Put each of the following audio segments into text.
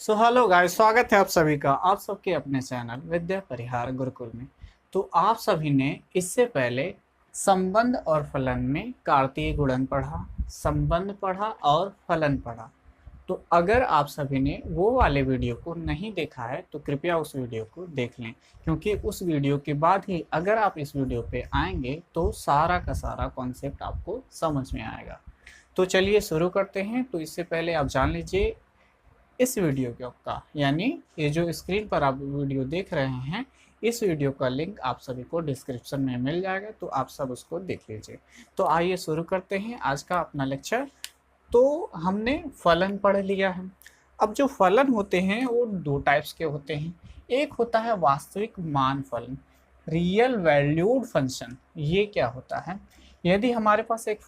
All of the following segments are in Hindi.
सो हेलो गाइस, स्वागत है आप सभी का आप सबके अपने चैनल विद्या परिहार गुरुकुल में। तो आप सभी ने इससे पहले संबंध और फलन में कार्तीय गुणन पढ़ा, संबंध पढ़ा और फलन पढ़ा। तो अगर आप सभी ने वो वाले वीडियो को नहीं देखा है तो कृपया उस वीडियो को देख लें, क्योंकि उस वीडियो के बाद ही अगर आप इस वीडियो पे आएंगे तो सारा का सारा कॉन्सेप्ट आपको समझ में आएगा। तो चलिए शुरू करते हैं। तो इससे पहले आप जान लीजिए इस वीडियो का, यानी ये जो स्क्रीन पर आप वीडियो देख रहे हैं, इस वीडियो का लिंक आप सभी को डिस्क्रिप्शन में मिल जाएगा, तो आप सब उसको देख लीजिए। तो आइए शुरू करते हैं आज का अपना लेक्चर। तो हमने फलन पढ़ लिया है। अब जो फलन होते हैं वो दो टाइप्स के होते हैं। एक होता है वास्तविक मान फलन, रियल वैल्यूड फंक्शन। ये क्या होता है? यदि हमारे पास एक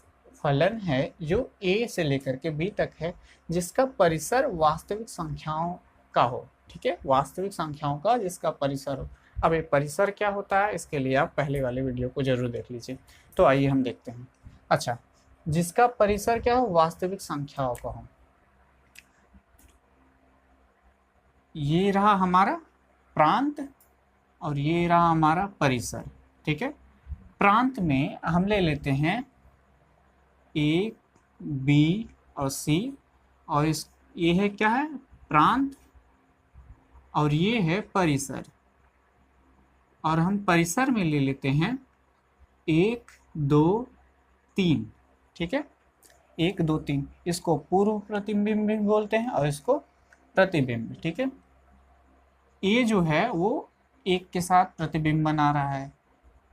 फलन है जो a से लेकर के b तक है, जिसका परिसर वास्तविक संख्याओं का हो, ठीक है, वास्तविक संख्याओं का जिसका परिसर हो। अब ये परिसर क्या होता है, इसके लिए आप पहले वाले वीडियो को जरूर देख लीजिए। तो आइए हम देखते हैं। अच्छा, जिसका परिसर क्या हो, वास्तविक संख्याओं का हो। ये रहा हमारा प्रांत और ये रहा हमारा परिसर, ठीक है। प्रांत में हम ले लेते हैं ए, बी और सी, और इस ये है क्या है, प्रांत, और ये है परिसर। और हम परिसर में ले लेते हैं 1 2 3, ठीक है, 1 2 3। इसको पूर्व प्रतिबिंब भी बोलते हैं और इसको प्रतिबिंब, ठीक है। ए जो है वो 1 के साथ प्रतिबिंब बना रहा है,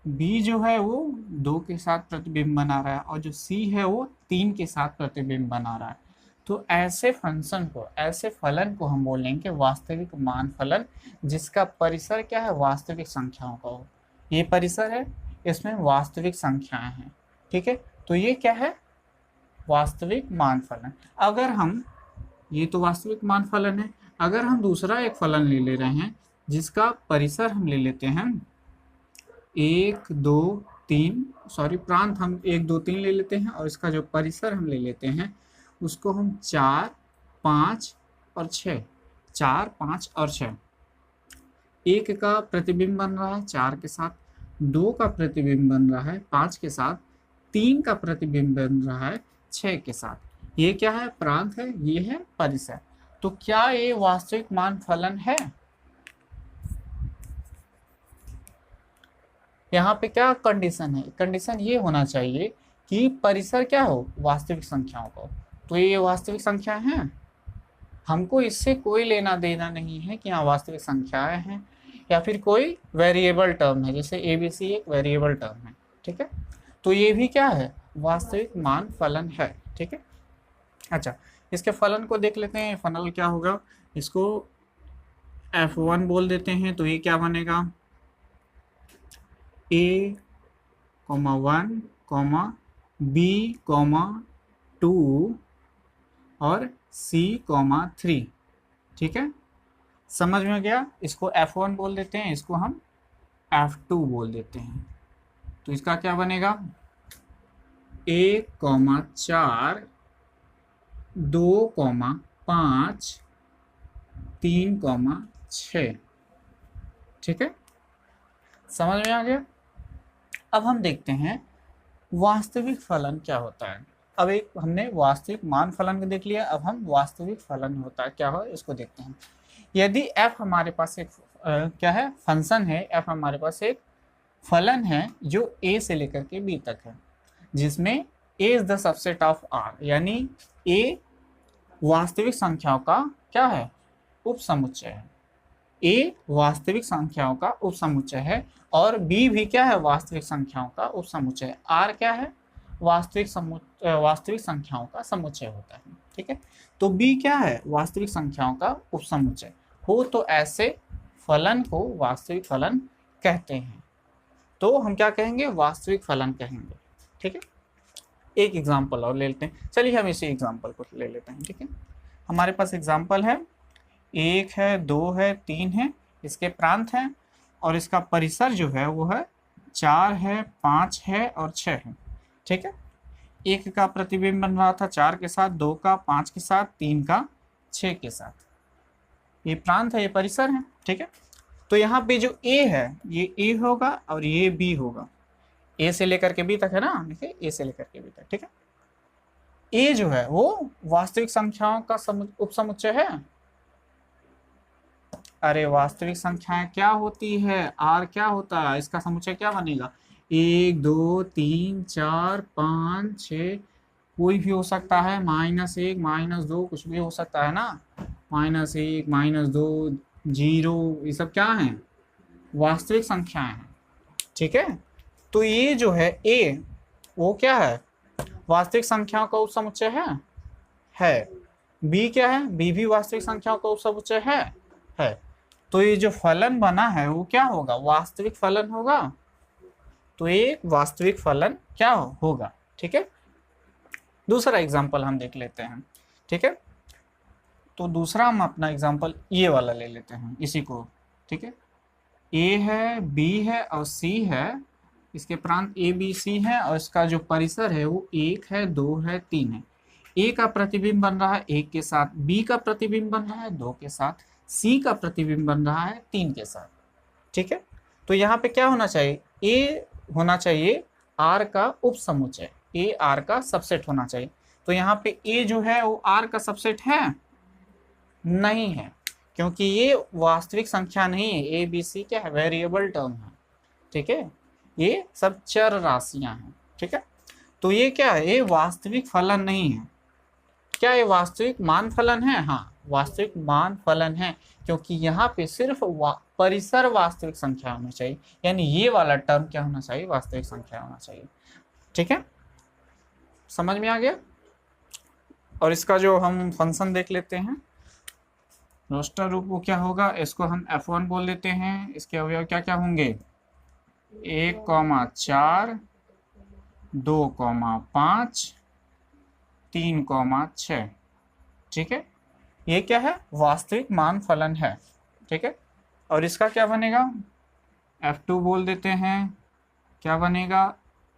बी जो है वो 2 के साथ प्रतिबिंब बना रहा है, और जो सी है वो 3 के साथ प्रतिबिंब बना रहा है। तो ऐसे फंक्शन को, ऐसे फलन को हम बोलेंगे वास्तविक मान फलन, जिसका परिसर क्या है, वास्तविक संख्याओं का हो। ये परिसर है, इसमें वास्तविक संख्याएं हैं, ठीक है। तो ये क्या है, वास्तविक मान फलन। अगर हम, ये तो वास्तविक मान फलन है, अगर हम दूसरा एक फलन ले रहे हैं जिसका परिसर हम ले लेते हैं 1 2 3, सॉरी, प्रांत हम 1 2 3 ले लेते हैं, और इसका जो परिसर हम ले लेते हैं उसको हम 4 5 और 6, 4 5 और 6। 1 का प्रतिबिंब बन रहा है 4 के साथ, 2 का प्रतिबिंब बन रहा है 5 के साथ, 3 का प्रतिबिंब बन रहा है 6 के साथ। ये क्या है, प्रांत है, ये है परिसर। तो क्या ये वास्तविक मान फलन है? यहाँ पे क्या कंडीशन है, कंडीशन ये होना चाहिए कि परिसर क्या हो, वास्तविक संख्याओं का। तो ये वास्तविक संख्या है, हमको इससे कोई लेना देना नहीं है कि यहाँ वास्तविक संख्याएं हैं या फिर कोई वेरिएबल टर्म है, जैसे ABC एक वेरिएबल टर्म है, ठीक है। तो ये भी क्या है, वास्तविक मान फलन है, ठीक है। अच्छा, इसके फलन को देख लेते हैं। फलन क्या होगा, इसको F1 बोल देते हैं। तो ये क्या बनेगा, A, 1, B, 2 और C, 3, ठीक है। समझ में गया? इसको F1 बोल देते हैं, इसको हम F2 बोल देते हैं। तो इसका क्या बनेगा, 1, 4, 2, 5, 3, 6, ठीक है। समझ में आ गया? अब हम देखते हैं वास्तविक फलन क्या होता है। अब एक हमने वास्तविक मान फलन को देख लिया, अब हम वास्तविक फलन होता है क्या हो इसको देखते हैं। यदि f हमारे पास एक क्या है, फंक्शन है, f हमारे पास एक फलन है जो a से लेकर के b तक है, जिसमें a is the subset of r, यानी a वास्तविक संख्याओं का क्या है, उपसमुच्चय है। a वास्तविक संख्याओं का उपसमुच्चय है, और b भी क्या है, वास्तविक संख्याओं का उपसमुच्चय है। r क्या है, वास्तविक संख्याओं का समुच्चय होता है, ठीक है। तो b क्या है, वास्तविक संख्याओं का उपसमुच्चय हो, तो ऐसे फलन को वास्तविक फलन कहते हैं। तो हम क्या कहेंगे, वास्तविक फलन कहेंगे, ठीक है। एक एग्जाम्पल और ले लेते हैं, चलिए हम इसी एग्जाम्पल को ले लेते हैं, ठीक है। हमारे पास एग्जाम्पल है 1 है, 2 है, 3 है, इसके प्रांत हैं, और इसका परिसर जो है वो है 4 है, 5 है और 6 है, ठीक है। 1 का प्रतिबिंब बन रहा था 4 के साथ, 2 का 5 के साथ, 3 का 6 के साथ। ये प्रांत है, ये परिसर है, ठीक है। तो यहाँ पे जो ए है ये ए होगा और ये बी होगा, ए से लेकर के बी तक है ना, देखिए ए से लेकर के बी तक, ठीक है। ए जो है वो वास्तविक संख्याओं का उपसमुच्चय है। अरे वास्तविक संख्याएं क्या होती है, आर क्या होता है, इसका समुच्चय क्या बनेगा, 1 2 3 4 5 6, कोई भी हो सकता है, -1 -2 कुछ भी हो सकता है ना, -1 -2 0, ये सब क्या है, वास्तविक संख्याएं हैं, ठीक है। तो ये जो है ए वो क्या है, वास्तविक संख्याओं का उपसमुच्चय है। बी क्या है, बी भी वास्तविक संख्याओं का उपसमुच्चय है। तो ये जो फलन बना है वो क्या होगा, वास्तविक फलन होगा। तो एक वास्तविक फलन क्या होगा, ठीक है। दूसरा एग्जांपल हम देख लेते हैं, ठीक है। तो दूसरा हम अपना एग्जांपल ये वाला ले लेते हैं, इसी को, ठीक है। ए है, बी है और सी है, इसके प्रांत ए बी सी है और इसका जो परिसर है वो 1 है 2 है 3 है। ए का प्रतिबिंब बन रहा है 1 के साथ, बी का प्रतिबिंब बन रहा है 2 के साथ, सी का प्रतिबिंब बन रहा है 3 के साथ, ठीक है। तो यहाँ पे क्या होना चाहिए, ए होना चाहिए आर का उपसमुच्चय, ए आर का सबसेट होना चाहिए। तो यहाँ पे ए जो है वो आर का सबसेट है, नहीं है, क्योंकि ये वास्तविक संख्या नहीं है, ए बी सी क्या है, वेरिएबल टर्म है, ठीक है, ये सब चर राशियां हैं, ठीक है। तो ये क्या है, ये वास्तविक फलन नहीं है। क्या ये वास्तविक मान फलन है, हाँ वास्तविक मान फलन है, क्योंकि यहाँ पे सिर्फ परिसर वास्तविक संख्या होनी चाहिए, यानी ये वाला टर्म क्या होना चाहिए, वास्तविक संख्या होना चाहिए, ठीक है। समझ में आ गया। और इसका जो हम फंक्शन देख लेते हैं, रोस्टर रूप वो क्या होगा, इसको हम f1 बोल देते हैं। इसके अवयव क्या क्या होंगे, 1,4 2,5 3,6, ठीक है। ये क्या है, वास्तविक मान फलन है, ठीक है। और इसका क्या बनेगा, f2 बोल देते हैं, क्या बनेगा,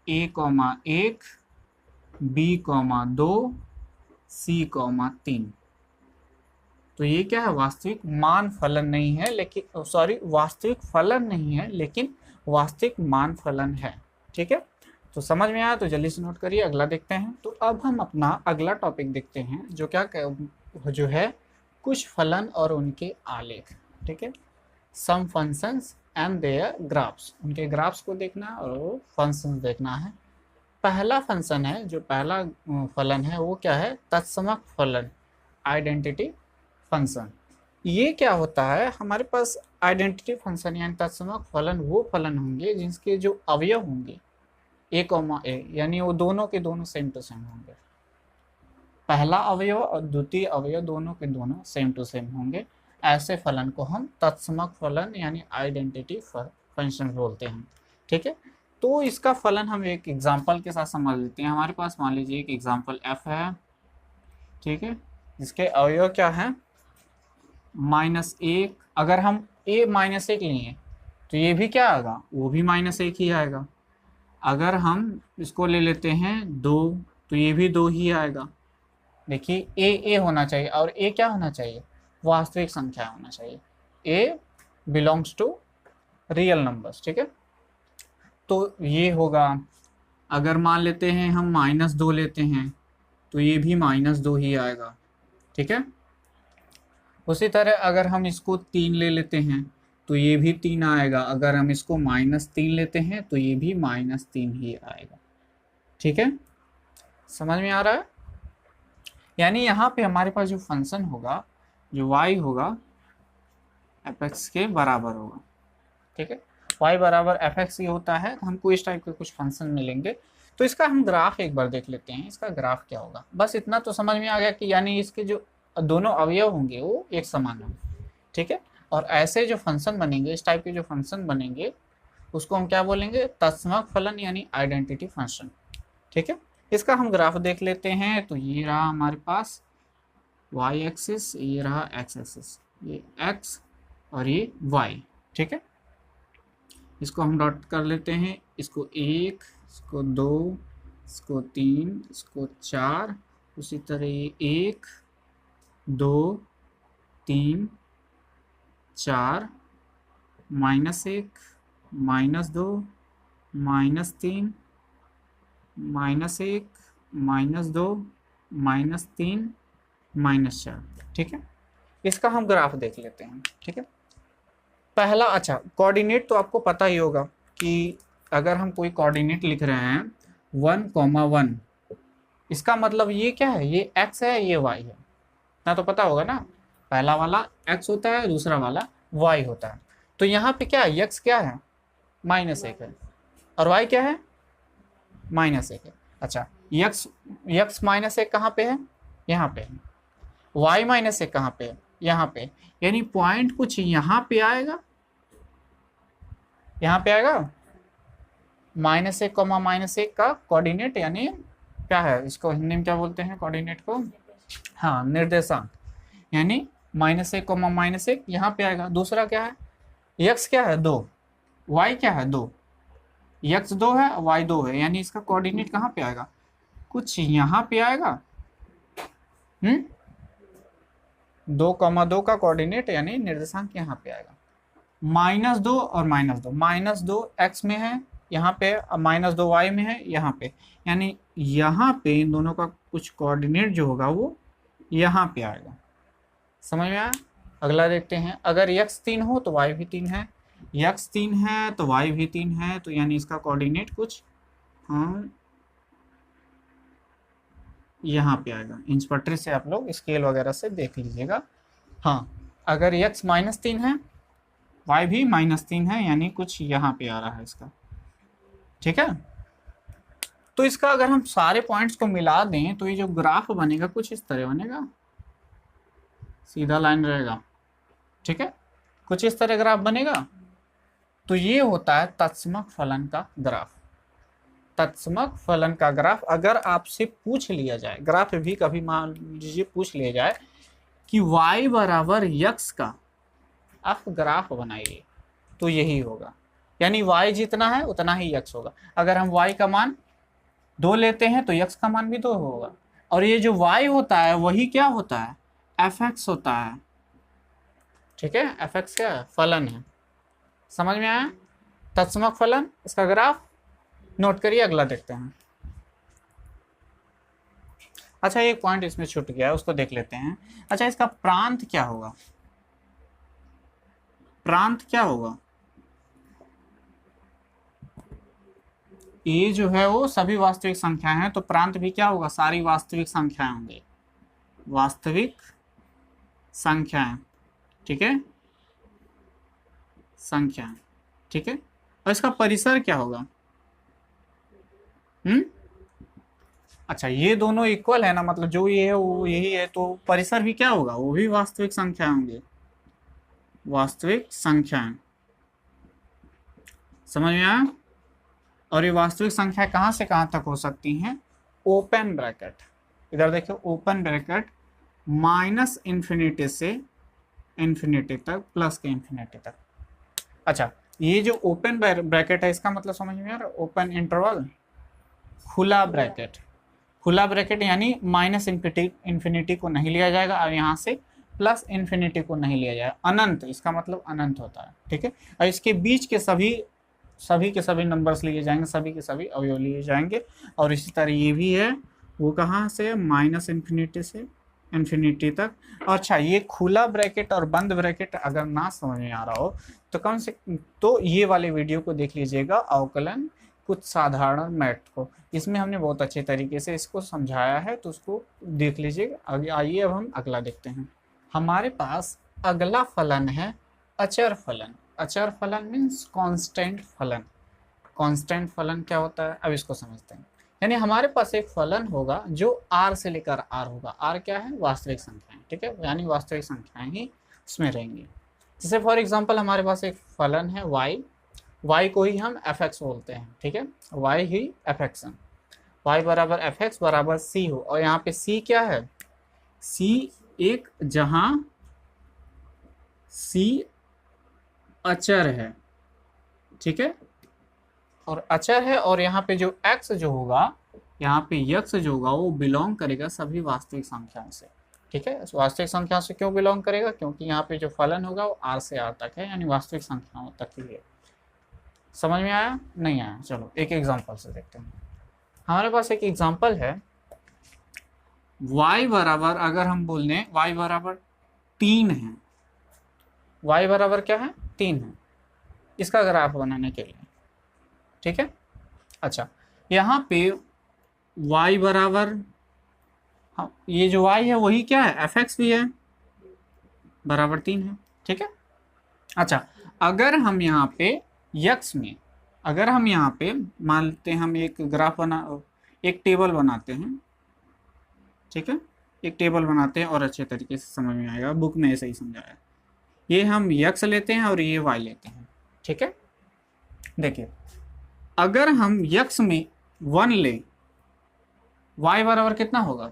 a,1 b,2 c,3। तो ये क्या है, वास्तविक मान फलन नहीं है, लेकिन सॉरी वास्तविक फलन नहीं है लेकिन वास्तविक मान फलन है, ठीक है। तो समझ में आया, तो जल्दी से नोट करिए, अगला देखते हैं। तो अब हम अपना अगला टॉपिक देखते हैं, जो क्या जो है कुछ फलन और उनके आलेख, ठीक है। सम फंक्शंस एंड देयर ग्राफ्स, उनके ग्राफ्स को देखना और फंक्शंस देखना है। पहला फंक्शन है, जो पहला फलन है वो क्या है, तत्समक फलन, आइडेंटिटी फंक्शन। ये क्या होता है, हमारे पास आइडेंटिटी फंक्शन यानी तत्समक फलन वो फलन होंगे जिसके जो अवयव होंगे a,a, यानी वो दोनों के दोनों सेम टू सेम होंगे। पहला अवयव और द्वितीय अवयव दोनों के दोनों सेम टू सेम होंगे। ऐसे फलन को हम तत्समक फलन यानी आइडेंटिटी फंक्शन बोलते हैं, ठीक है। तो इसका फलन हम एक एग्जांपल के साथ समझ लेते हैं। हमारे पास मान लीजिए एक एग्जांपल f है, ठीक है, जिसके अवयव क्या है, -1। अगर हम a -1 लिए तो ये भी क्या आएगा, वो भी -1 ही आएगा। अगर हम इसको ले लेते हैं 2 तो ये भी 2 ही आएगा। देखिए ए होना चाहिए, और ए क्या होना चाहिए, वास्तविक संख्या होना चाहिए। ए बिलोंग्स टू रियल नंबर्स, ठीक है। तो ये होगा। अगर मान लेते हैं हम -2 लेते हैं तो ये भी -2 ही आएगा, ठीक है। उसी तरह अगर हम इसको 3 ले लेते हैं तो ये भी 3 आएगा। अगर हम इसको -3 लेते हैं तो ये भी -3 ही आएगा, ठीक है। समझ में आ रहा है। यानी यहाँ पे हमारे पास जो फंक्शन होगा, जो y होगा fx के बराबर होगा, ठीक है। y बराबर fx ये होता है, हमको इस टाइप के कुछ फंक्शन मिलेंगे। तो इसका हम ग्राफ एक बार देख लेते हैं, इसका ग्राफ क्या होगा। बस इतना तो समझ में आ गया कि यानी इसके जो दोनों अवयव होंगे वो एक समान होंगे, ठीक है। और ऐसे जो फंक्शन बनेंगे, इस टाइप के जो फंक्शन बनेंगे उसको हम क्या बोलेंगे, तत्समक फलन यानी आइडेंटिटी फंक्शन, ठीक है। इसका हम ग्राफ देख लेते हैं। तो ये रहा हमारे पास y एक्सिस, ये रहा x एक्सिस, ये x और ये y, ठीक है। इसको हम डॉट कर लेते हैं, इसको 1, इसको 2, इसको 3, इसको 4, उसी तरह ये 1 2 3 4 -1 -2 -3 -1 -2 -3 -4। ठीक है, इसका हम ग्राफ देख लेते हैं। ठीक है, पहला, अच्छा कोऑर्डिनेट तो आपको पता ही होगा कि अगर हम कोई कोऑर्डिनेट लिख रहे हैं 1,1, इसका मतलब ये क्या है, ये x है, ये y है ना, तो पता होगा ना, पहला वाला x होता है, दूसरा वाला y होता है। तो यहाँ पे क्या है, x क्या है, -1 है, और y क्या है, -1 है। अच्छा, x -1 कहाँ पे है, यहाँ पे है, y -1 कहाँ पे है, यहाँ पे, यानी पॉइंट कुछ यहाँ पे आएगा, यहाँ पे आएगा, -1, -1 का कोऑर्डिनेट, यानी क्या है, इसको हिंदी में क्या बोलते हैं कोऑर्डिनेट को, हाँ निर्देशांक, यानी -1, -1 यहाँ पे आएगा। दूसरा क्या है, x क्या है 2, y क्या है 2, x 2 है, y 2 है, यानी इसका कोऑर्डिनेट कहाँ पे आएगा, कुछ यहाँ पे आएगा। 2,2 का कोऑर्डिनेट यानी निर्देशांक यहाँ पे आएगा। -2 और -2, -2 x में है यहाँ पे, -2 y में है यहाँ पे, यानी यहाँ पे इन दोनों का कुछ कोऑर्डिनेट जो होगा वो यहाँ पे आएगा। समझ में आया? अगला देखते हैं, अगर x 3 हो तो y भी 3 है, x 3 है तो y भी 3 है, तो यानी इसका कोऑर्डिनेट कुछ हम यहाँ पे आएगा। इंच पटरी से आप लोग स्केल वगैरह से देख लीजिएगा। हाँ, अगर x -3 है, y भी -3 है, यानी कुछ यहाँ पे आ रहा है इसका। ठीक है, तो इसका अगर हम सारे पॉइंट्स को मिला दें तो ये जो ग्राफ बनेगा कुछ इस तरह बनेगा, सीधा लाइन रहेगा। ठीक है, कुछ इस तरह ग्राफ बनेगा। तो ये होता है तत्समक फलन का ग्राफ। तत्समक फलन का ग्राफ अगर आपसे पूछ लिया जाए, ग्राफ भी कभी मान लीजिए पूछ लिया जाए कि y बराबर x का आप ग्राफ बनाइए, तो यही होगा, यानी y जितना है उतना ही x होगा। अगर हम y का मान 2 लेते हैं तो x का मान भी 2 होगा, और ये जो y होता है वही क्या होता है, fx होता है। ठीक है, fx क्या है, फलन है। समझ में आया? तत्समक फलन, इसका ग्राफ नोट करिए। अगला देखते हैं। अच्छा, एक पॉइंट इसमें छूट गया, उसको देख लेते हैं। अच्छा, इसका प्रांत क्या होगा, प्रांत क्या होगा, ये जो है वो सभी वास्तविक संख्याएं हैं, तो प्रांत भी क्या होगा, सारी वास्तविक संख्याएं होंगी, वास्तविक संख्याएं। ठीक है, संख्याएं। ठीक है, और इसका परिसर क्या होगा, अच्छा ये दोनों इक्वल है ना, मतलब जो ये है वो यही है, तो परिसर भी क्या होगा, वो भी वास्तविक संख्या होंगे, वास्तविक संख्याएं। समझ में आया? और ये वास्तविक संख्या कहाँ से कहाँ तक हो सकती हैं, ओपन ब्रैकेट, इधर देखिए ओपन ब्रैकेट, -∞ से इन्फिनिटी तक, प्लस के इन्फिनिटी तक। अच्छा, ये जो ओपन ब्रैकेट है इसका मतलब समझ में आ रहा है, ओपन इंटरवल, खुला ब्रैकेट, खुला ब्रैकेट यानी -∞ को नहीं लिया जाएगा, और यहाँ से +∞ को नहीं लिया जाएगा, अनंत, इसका मतलब अनंत होता है। ठीक है, और इसके बीच के सभी के सभी नंबर्स लिए जाएंगे, सभी के सभी अवयव लिए जाएंगे। और इसी तरह ये भी है, वो कहाँ से, -∞ से इन्फिनिटी तक। और अच्छा, ये खुला ब्रैकेट और बंद ब्रैकेट अगर ना समझ में आ रहा हो तो कम से तो ये वाले वीडियो को देख लीजिएगा, अवकलन कुछ साधारण मैथ को, इसमें हमने बहुत अच्छे तरीके से इसको समझाया है, तो उसको देख लीजिएगा। आइए अब हम अगला देखते हैं। हमारे पास अगला फलन है अचर फलन। अचर फलन मीन्स कांस्टेंट फलन। कांस्टेंट फलन क्या होता है, अब इसको समझते हैं। यानी हमारे पास एक फलन होगा जो r से लेकर r होगा। r क्या है, वास्तविक संख्याएं। ठीक है, यानी वास्तविक संख्याएं ही उसमें रहेंगी। जैसे फॉर एग्जांपल हमारे पास एक फलन है y को ही हम fx बोलते हैं। ठीक है, y ही fx है, y बराबर fx बराबर c हो, और यहाँ पे c क्या है, c एक, जहां c अचर है। ठीक है, और अचर है, और यहाँ पे जो x जो होगा, यहाँ पे x जो होगा वो बिलोंग करेगा सभी वास्तविक संख्याओं से। ठीक है, वास्तविक संख्या से क्यों बिलोंग करेगा, क्योंकि यहाँ पे जो फलन होगा वो R से R तक है, यानी वास्तविक संख्याओं तक ही है। समझ में आया, नहीं आया? चलो एक एग्जांपल से देखते हैं। हमारे पास एक एग्जांपल है, y बराबर, अगर हम बोल दें y बराबर 3 है, y बराबर क्या है, 3 है, इसका ग्राफ बनाने के लिए। ठीक है, अच्छा यहाँ पे y बराबर, हाँ, ये जो y है वही क्या है, fx भी है, बराबर 3 है। ठीक है, अच्छा अगर हम यहाँ पे x में, अगर हम यहाँ पे मान लेते हैं, हम एक ग्राफ बना, एक टेबल बनाते हैं। ठीक है, एक टेबल बनाते हैं और अच्छे तरीके से समझ में आएगा, बुक में ऐसे ही समझाया। ये हम x लेते हैं और ये y लेते हैं। ठीक है, देखिए अगर हम x में 1 ले, y बराबर कितना होगा,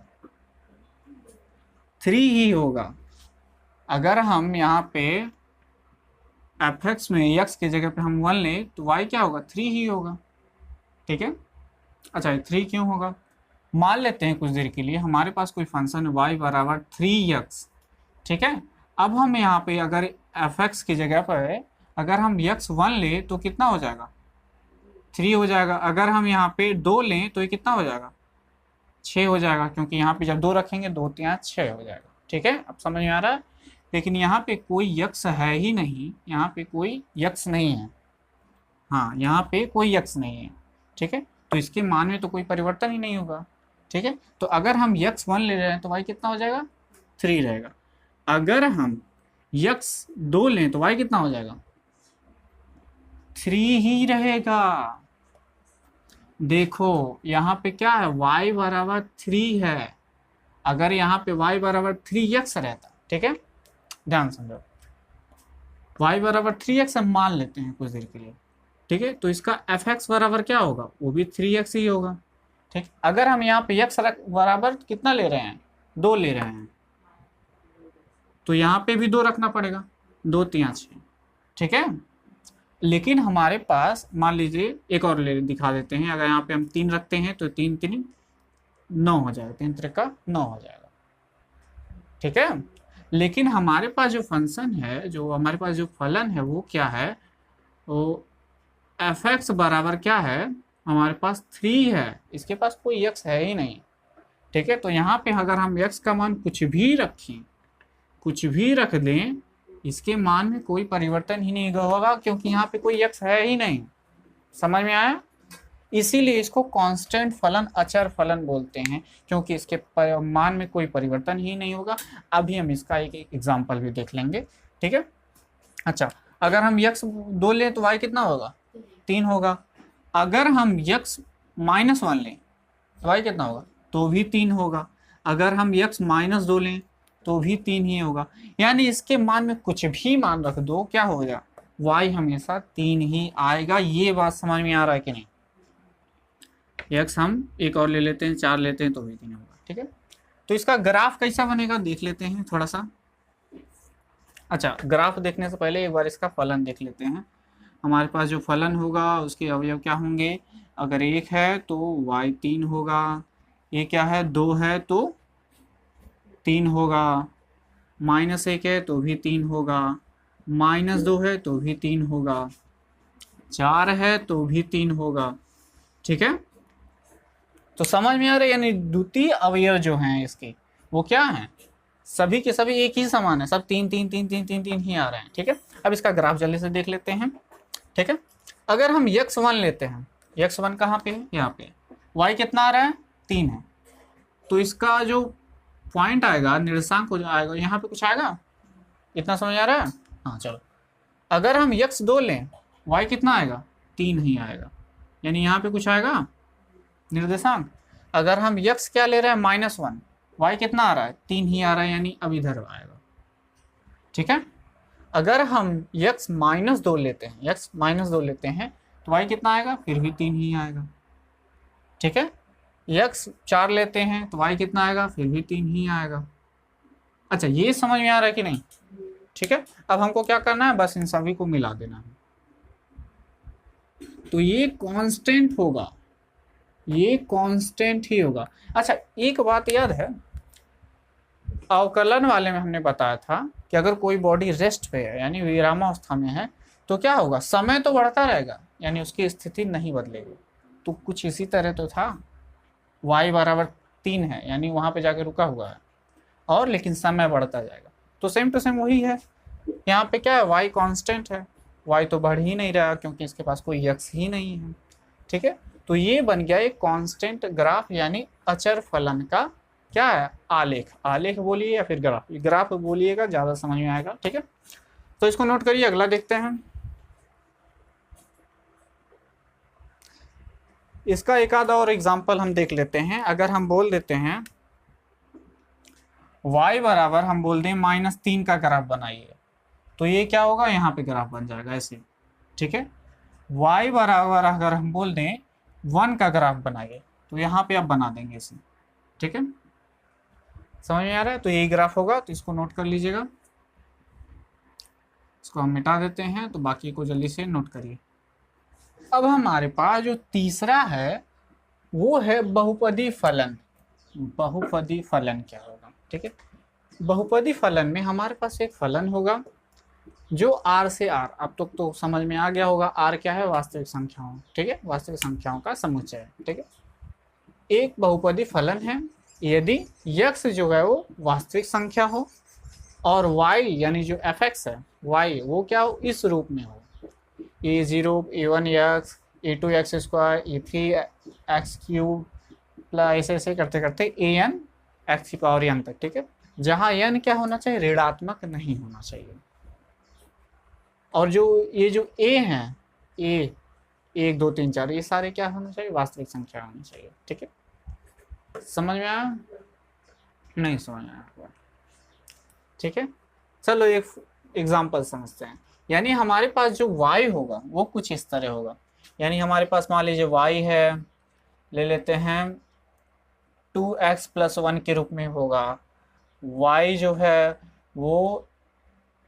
3 ही होगा। अगर हम यहाँ पे fx में x की जगह पे हम 1 लें तो y क्या होगा, 3 ही होगा। ठीक है, अच्छा 3 क्यों होगा, मान लेते हैं कुछ देर के लिए हमारे पास कोई फंक्शन y बराबर 3x। ठीक है, अब हम यहाँ पे अगर fx की जगह पर अगर हम x 1 लें तो कितना हो जाएगा, 3 हो जाएगा। अगर हम यहाँ पे 2 लें तो ये कितना हो जाएगा, 6 हो जाएगा, क्योंकि यहाँ पे जब 2 रखेंगे 2 3 6 हो जाएगा। ठीक है, अब समझ में आ रहा है। लेकिन यहाँ पे कोई यक्स है ही नहीं, यहाँ पे कोई यक्स नहीं है, हाँ यहाँ पे कोई यक्स नहीं है। ठीक है, तो इसके मान में तो कोई परिवर्तन ही नहीं होगा। ठीक है, तो अगर हम यक्स 1 ले रहे हैं तो y कितना हो जाएगा, 3 रहेगा। अगर हम यक्स 2 लें तो y कितना हो जाएगा, 3 ही रहेगा। देखो यहाँ पे क्या है, y बराबर 3 है। अगर यहाँ पे y बराबर 3x रहता, ठीक है ध्यान समझो, y बराबर 3x हम मान लेते हैं कुछ देर के लिए। ठीक है, तो इसका fx बराबर क्या होगा, वो भी 3x ही होगा। ठीक, अगर हम यहाँ पे x बराबर कितना ले रहे हैं, 2 ले रहे हैं, तो यहाँ पे भी 2 रखना पड़ेगा, 2 3 6। ठीक है, लेकिन हमारे पास मान लीजिए एक और ले दिखा देते हैं, अगर यहाँ पे हम 3 रखते हैं तो 3 3 9 हो जाएगा, 3 3 का 9 हो जाएगा। ठीक है, लेकिन हमारे पास जो फंक्शन है, जो हमारे पास जो फलन है वो क्या है, वो fx बराबर क्या है, हमारे पास 3 है, इसके पास कोई x है ही नहीं। ठीक है, तो यहाँ पे अगर हम x का मान कुछ भी रखें, कुछ भी रख दें, इसके मान में कोई परिवर्तन ही नहीं होगा, क्योंकि यहाँ पे कोई x है ही नहीं। समझ में आया, इसीलिए इसको कांस्टेंट फलन, अचर फलन बोलते हैं, क्योंकि इसके मान में कोई परिवर्तन ही नहीं होगा। अभी हम इसका एक एग्जांपल भी देख लेंगे। ठीक है, अच्छा अगर हम x 2 लें तो y कितना होगा, 3 होगा। अगर हम x -1 लें तो y कितना होगा, तो भी 3 होगा। अगर हम x -2 लें तो भी 3 ही होगा। यानी इसके मान में कुछ भी मान रख दो, क्या हो गया, y हमेशा 3 ही आएगा। ये बात समझ में आ रहा है कि नहीं, x हम एक और ले लेते हैं, 4 लेते हैं तो भी 3 होगा। ठीक है, तो इसका ग्राफ कैसा बनेगा देख लेते हैं थोड़ा सा। अच्छा, ग्राफ देखने से पहले एक बार इसका फलन देख लेते हैं। हमारे पास जो फलन होगा उसके अवयव क्या होंगे, अगर 1 है तो y 3 होगा, ये क्या है 2 है तो 3 होगा, -1 है तो भी 3 होगा, -2 है तो भी 3 होगा, 4 है तो भी 3 होगा। ठीक है, तो समझ में आ रहा है, यानी द्वितीय अवयव जो हैं इसके वो क्या हैं, सभी के सभी एक ही समान है, सब 3 3 3 3 3 3 ही आ रहे हैं। ठीक है, अब इसका ग्राफ जल्दी से देख लेते हैं। ठीक है, अगर हम x1 लेते हैं, x1 कहाँ पे है, यहाँ पे, y कितना आ रहा है, 3 है, तो इसका जो पॉइंट आएगा, निर्देशांक हो आएगा, यहाँ पे कुछ आएगा, इतना समझ आ रहा है। हाँ चलो, अगर हम x2 लें, y कितना आएगा, 3 ही आएगा, यानी यहाँ पे कुछ आएगा निर्देशांक। अगर हम x क्या ले रहे हैं, -1, y कितना आ रहा है, 3 ही आ रहा है, यानी अब इधर आएगा। ठीक है, अगर हम x -2 लेते हैं, x -2 लेते हैं तो y कितना आएगा, फिर भी 3 ही आएगा। ठीक है, x 4 लेते हैं तो y कितना आएगा, फिर भी 3 ही आएगा। अच्छा, ये समझ में आ रहा है कि नहीं। ठीक है, अब हमको क्या करना है, बस इन सभी को मिला देना है, तो ये कांस्टेंट होगा, ये कांस्टेंट ही होगा। अच्छा, एक बात याद है, अवकलन वाले में हमने बताया था कि अगर कोई बॉडी रेस्ट पे है यानी विरामावस्था में है तो क्या होगा, समय तो बढ़ता रहेगा यानी उसकी स्थिति नहीं बदलेगी। तो कुछ इसी तरह तो था, y बराबर 3 है यानी वहाँ पे जाके रुका हुआ है और लेकिन समय बढ़ता जाएगा। तो सेम टू सेम वही है, यहाँ पे क्या है, y कांस्टेंट है, y तो बढ़ ही नहीं रहा क्योंकि इसके पास कोई x ही नहीं है। ठीक है, तो ये बन गया एक कांस्टेंट ग्राफ यानी अचर फलन का क्या है, आलेख। आलेख बोलिए या फिर ग्राफ, ग्राफ बोलिएगा ज़्यादा समझ में आएगा। ठीक है, तो इसको नोट करिए, अगला देखते हैं। इसका एक आधा और एग्जाम्पल हम देख लेते हैं। अगर हम बोल देते हैं y बराबर हम बोल दें -3 का ग्राफ बनाइए, तो ये क्या होगा, यहाँ पे ग्राफ बन जाएगा ऐसे। ठीक है, y बराबर अगर हम बोल दें 1 का ग्राफ बनाइए तो यहाँ पे आप बना देंगे इसे। ठीक है, समझ में आ रहा है, तो यही ग्राफ होगा, तो इसको नोट कर लीजिएगा। इसको हम मिटा देते हैं, तो बाकी को जल्दी से नोट करिए। अब हमारे पास जो तीसरा है वो है बहुपदी फलन। बहुपदी फलन क्या होगा, ठीक है, बहुपदी फलन में हमारे पास एक फलन होगा जो r से r, अब तक तो समझ में आ गया होगा, r क्या है, वास्तविक संख्याओं। ठीक है, वास्तविक संख्याओं का समुच्चय। ठीक है, एक बहुपदी फलन है यदि x जो है वो वास्तविक संख्या हो और y यानी जो fx है y वो क्या हो, इस रूप में हो, a0 a1x a2x square a3x³ plus ऐसे करते करते an x की पावर n तक। ठीक है, जहाँ n क्या होना चाहिए, ऋणात्मक नहीं होना चाहिए। और जो ये जो a हैं, a 1 2 3 4 ये सारे क्या होना चाहिए, वास्तविक संख्या होनी चाहिए। ठीक है, समझ में आया, नहीं समझ में आया। ठीक है, चलो एक एग्जांपल समझते हैं। यानी हमारे पास जो y होगा वो कुछ इस तरह होगा। यानी हमारे पास मान लीजिए y है, ले लेते हैं 2x + 1 के रूप में होगा। y जो है वो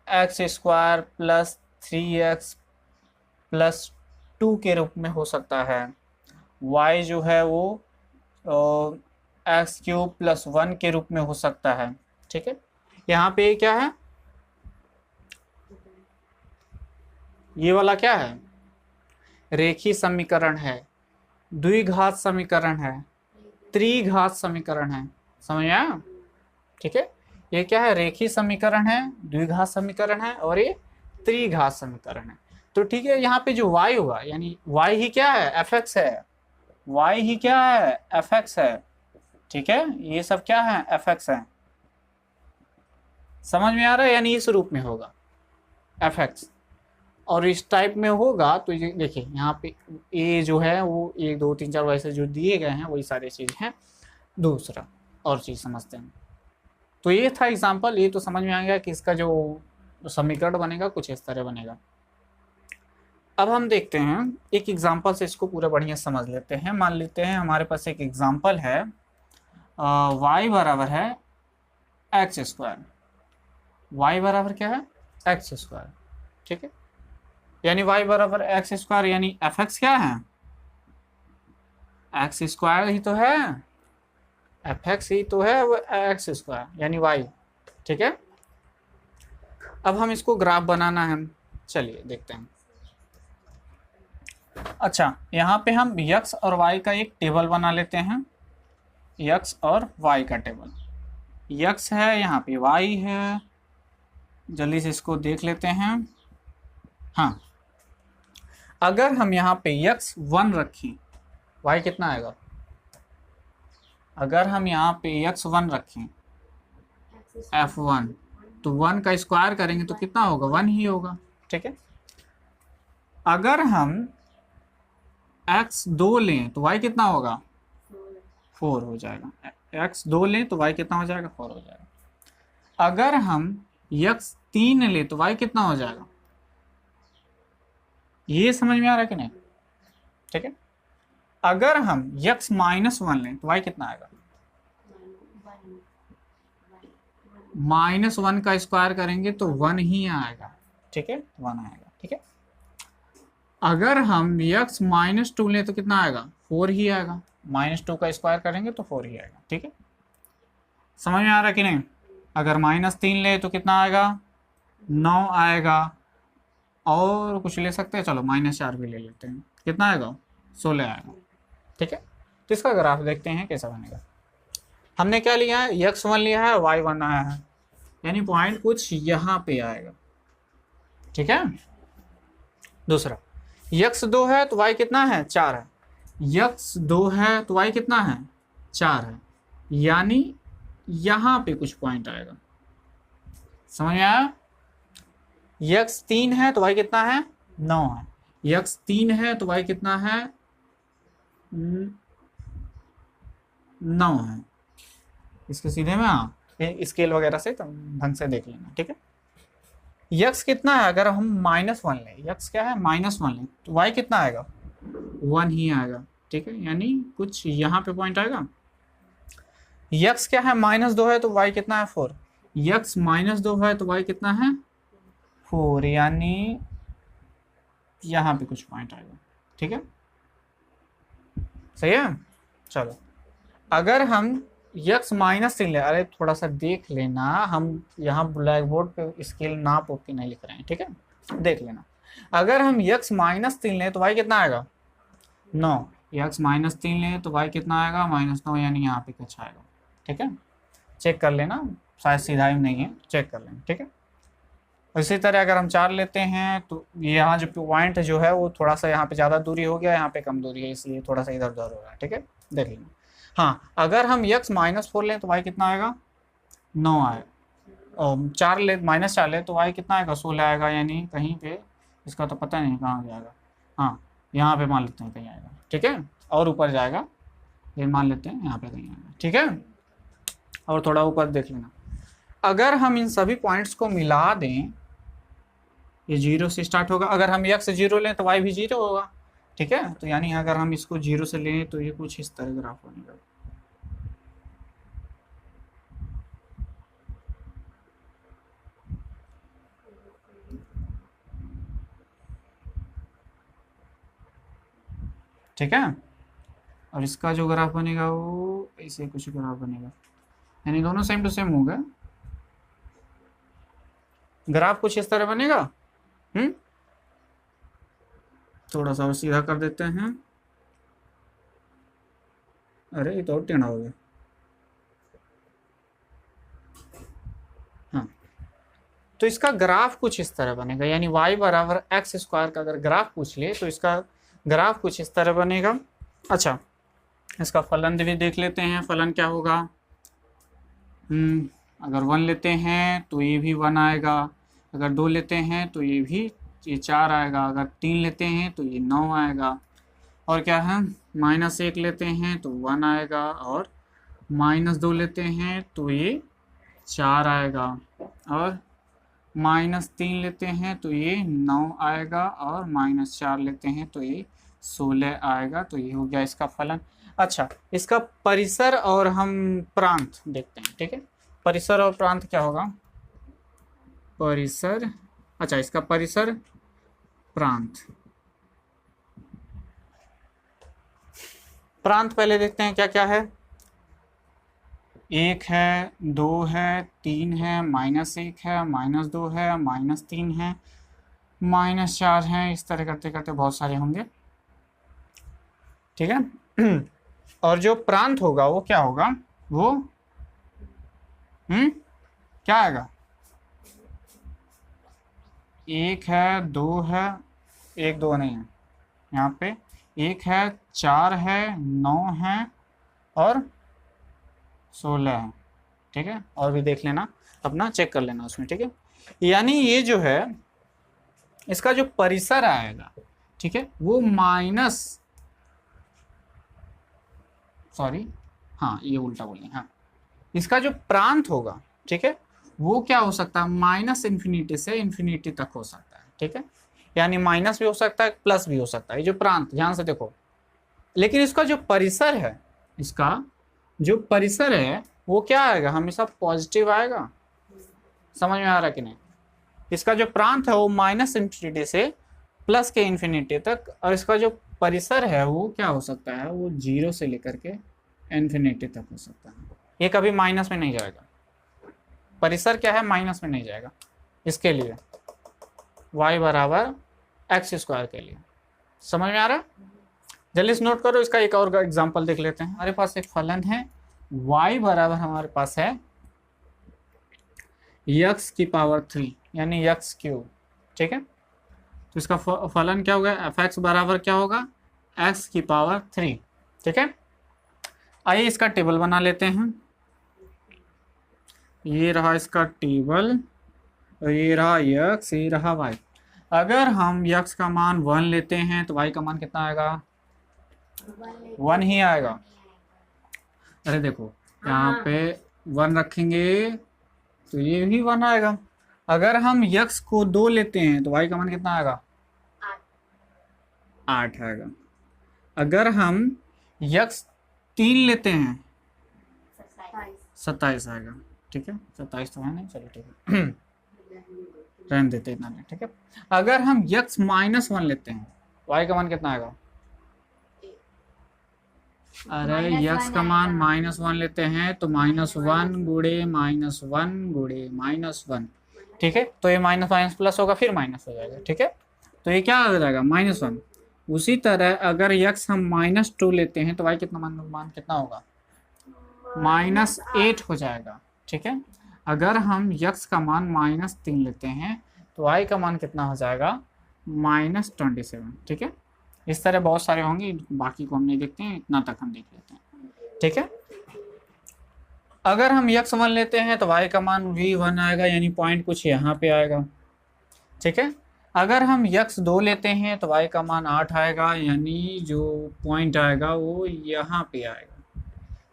x² + 3x + 2 के रूप में हो सकता है। y जो है वो x³ + 1 के रूप में हो सकता है। ठीक है, यहाँ पे क्या है, ये वाला क्या है, रेखीय समीकरण है, द्विघात समीकरण है, त्रिघात समीकरण है। समझ में आया। ठीक है, ये क्या है, रेखीय समीकरण है, द्विघात समीकरण है और ये त्रिघात समीकरण है। तो ठीक है, यहाँ पे जो y होगा यानी y ही क्या है, fx है, y ही क्या है, fx है। ठीक है, ये सब क्या है, fx है। समझ में आ रहा है, यानी इस रूप में होगा fx और इस टाइप में होगा। तो ये देखिए यहाँ पे a जो है वो 1 2 3 4 वैसे जो दिए गए हैं वही सारी चीज़ हैं। दूसरा और चीज़ समझते हैं। तो ये था एग्जांपल, ये तो समझ में आ गया कि इसका जो समीकरण बनेगा कुछ इस तरह बनेगा। अब हम देखते हैं एक एग्जांपल से इसको पूरा बढ़िया समझ लेते हैं। मान लेते हैं हमारे पास एक एग्जांपल है, y बराबर है x²। y बराबर क्या है, x²। ठीक है, यानी y बराबर x² यानी fx क्या है, x² ही तो है, fx ही तो है वो x² यानी y। ठीक है, अब हम इसको ग्राफ बनाना है, चलिए देखते हैं। अच्छा, यहाँ पे हम x और y का एक टेबल बना लेते हैं, x और y का टेबल। x है, यहाँ पे y है, जल्दी से इसको देख लेते हैं। हाँ, अगर हम यहाँ पे x 1 रखें, y कितना आएगा, अगर हम यहाँ पे x 1 रखें f1 तो 1 का स्क्वायर करेंगे तो कितना होगा, 1 ही होगा। ठीक है, अगर हम x 2 लें तो y कितना होगा, 4 हो जाएगा। x 2 लें तो y कितना हो जाएगा, 4 हो जाएगा। अगर हम x 3 लें तो y कितना हो जाएगा, ये समझ में आ रहा है कि नहीं। ठीक है, अगर हम x -1 लें तो y कितना आएगा, -1 का स्क्वायर करेंगे तो 1 ही आएगा। ठीक है, 1 आएगा। ठीक है, अगर हम x -2 लें तो कितना आएगा, 4 ही आएगा। -2 का स्क्वायर करेंगे तो 4 ही आएगा। ठीक है, समझ में आ रहा है कि नहीं। अगर -3 ले तो कितना आएगा, 9 आएगा। और कुछ ले सकते हैं, चलो -4 भी ले लेते हैं, कितना आएगा, 16 आएगा। ठीक है, तो इसका ग्राफ देखते हैं कैसा बनेगा। हमने क्या लिया है, x1 लिया है, y1 आया है, यानी पॉइंट कुछ यहाँ पे आएगा। ठीक है, दूसरा x2 है तो y कितना है, 4 है। x2 है तो y कितना है, 4 है, यानी यहाँ पे कुछ पॉइंट आएगा। समझ में आया। x3 है तो y कितना है, 9 है। x3 है तो y कितना है, 9 है। इसके सीधे में हाँ स्केल वगैरह से ढंग से देख लेना। ठीक है, x कितना है, अगर हम -1 लें, x क्या है, -1 लें तो y कितना आएगा, 1 ही आएगा। ठीक है, यानी कुछ यहाँ पे पॉइंट आएगा। x क्या है, -2 है तो y कितना है, 4। x -2 है तो y कितना है, 4, यानी यहाँ पे कुछ पॉइंट आएगा। ठीक है, सही है। चलो, अगर हम x -3 ले, अरे थोड़ा सा देख लेना, हम यहाँ ब्लैक बोर्ड पे स्केल नाप के नहीं लिख रहे हैं। ठीक है, देख लेना। अगर हम x -3 लें तो y कितना आएगा, 9। x -3 लें तो y कितना आएगा, -9, यानी यहाँ पे कुछ आएगा। ठीक है, चेक कर लेना, शायद सीधा ही नहीं है, चेक कर लेना। ठीक है, इसी तरह अगर हम 4 लेते हैं तो यहाँ जो पॉइंट जो है वो थोड़ा सा यहाँ पे ज़्यादा दूरी हो गया, यहाँ पे कम दूरी है, इसलिए थोड़ा सा इधर उधर हो रहा है। ठीक है, देख लेना। हाँ, अगर हम x -4 लें तो y कितना आएगा, 9 आएगा। और 4 ले, -4 ले तो y कितना आएगा, 16 आएगा, यानी कहीं पे इसका तो पता नहीं कहाँ जाएगा। हाँ, यहाँ पे मान लेते हैं कहीं आएगा। ठीक है, और ऊपर जाएगा, ये मान लेते हैं यहाँ पे कहीं आएगा। ठीक है, और थोड़ा ऊपर देख लेना। अगर हम इन सभी पॉइंट्स को मिला दें, ये 0 से स्टार्ट होगा। अगर हम x 0 लें तो y भी 0 होगा। ठीक है, तो यानी अगर हम इसको 0 से लें तो ये कुछ इस तरह ग्राफ बनेगा। ठीक है, और इसका जो ग्राफ बनेगा वो ऐसे कुछ ग्राफ बनेगा, यानी दोनों सेम टू सेम हो गए। ग्राफ कुछ इस तरह बनेगा। थोड़ा सा और सीधा कर देते हैं। अरे ये तो और टेढ़ा हो गया। हाँ, तो इसका ग्राफ कुछ इस तरह बनेगा, यानी y बराबर x² का अगर ग्राफ पूछ ले तो इसका ग्राफ कुछ इस तरह बनेगा। अच्छा, इसका फलन भी देख लेते हैं, फलन क्या होगा। अगर 1 लेते हैं तो ये भी 1 आएगा, अगर 2 लेते हैं तो ये भी 4 आएगा, अगर 3 लेते हैं तो ये 9 आएगा, और क्या है, -1 लेते हैं तो 1 आएगा, और -2 लेते हैं तो ये 4 आएगा, और -3 लेते हैं तो ये 9 आएगा, और -4 लेते हैं तो ये 16 आएगा। तो ये हो गया इसका फलन। अच्छा, इसका परिसर और हम प्रांत देखते हैं। ठीक है, परिसर और प्रांत क्या होगा, परिसर, अच्छा इसका परिसर प्रांत। प्रांत पहले देखते हैं क्या क्या है। 1 है, 2 है, 3 है, -1 है, -2 है, -3 है, -4 है, इस तरह करते करते बहुत सारे होंगे। ठीक है, और जो प्रांत होगा वो क्या होगा, वो क्या आएगा, 1 है, 2 है, 1 2 नहीं है यहाँ पे, 1 है, 4 है, 9 है, और 16 है। ठीक है, और भी देख लेना, अपना चेक कर लेना उसमें। ठीक है, यानी ये जो है इसका जो परिसर आएगा, ठीक है, वो हाँ ये उल्टा बोले, हाँ इसका जो प्रांत होगा, ठीक है, वो क्या हो सकता है, -∞ से इन्फिनिटी तक हो सकता है। ठीक है, यानी माइनस भी हो सकता है, प्लस भी हो सकता है, ये जो प्रांत, ध्यान से देखो। लेकिन इसका जो परिसर है, इसका जो परिसर है वो क्या आएगा, हमेशा पॉजिटिव आएगा। समझ में आ रहा कि नहीं। इसका जो प्रांत है वो -∞ से प्लस के इन्फिनिटी तक, और इसका जो परिसर है वो क्या हो सकता है, वो 0 से लेकर के इन्फिनिटी तक हो सकता है, ये कभी माइनस में नहीं जाएगा। परिसर क्या है, माइनस में नहीं जाएगा। इसके लिए y बराबर एक्स स्क्वायर के लिए, समझ में आ रहा है? जल्दी से नोट करो। इसका एक और एग्जांपल देख लेते हैं। हमारे पास एक फलन है y बराबर हमारे पास है x की पावर 3 यानी x क्यूब, ठीक है। तो इसका फलन क्या होगा, एफ एक्स बराबर क्या होगा, x की पावर 3, ठीक है। आइए इसका टेबल बना लेते हैं। ये रहा इसका टेबल, और ये रहा x, ये रहा y। अगर हम x का मान 1 लेते हैं तो y का मान कितना आएगा, 1 ही आएगा। अरे देखो यहाँ पे 1 रखेंगे तो ये भी 1 आएगा। अगर हम x को 2 लेते हैं तो y का मान कितना आएगा, 8 आएगा। अगर हम x 3 लेते हैं 27 आएगा, ठीक है। 27 तो है नहीं, चलो ठीक है रहने देते इतना नहीं, ठीक है। अगर हम x -1 लेते हैं y का मान कितना आएगा, अरे x का मान -1 लेते हैं तो -1 गुड़े -1 गुड़े -1, ठीक है। तो ये माइनस माइनस प्लस होगा, फिर माइनस हो जाएगा, ठीक है। तो ये क्या हो जाएगा, -1। उसी तरह अगर x हम -2 लेते हैं तो y कितना मान कितना होगा, -8 हो जाएगा, ठीक है। अगर हम x का मान -3 लेते हैं तो y का मान कितना हो जाएगा, -27, ठीक है। इस तरह बहुत सारे होंगे, बाकी को हम नहीं देखते हैं, इतना तक हम देख लेते हैं, ठीक है। अगर हम x 1 लेते हैं तो y का मान भी 1 आएगा, यानी पॉइंट कुछ यहाँ पे आएगा, ठीक है। अगर हम x 2 लेते हैं तो y का मान 8 आएगा, यानी जो पॉइंट आएगा वो यहाँ पे आएगा,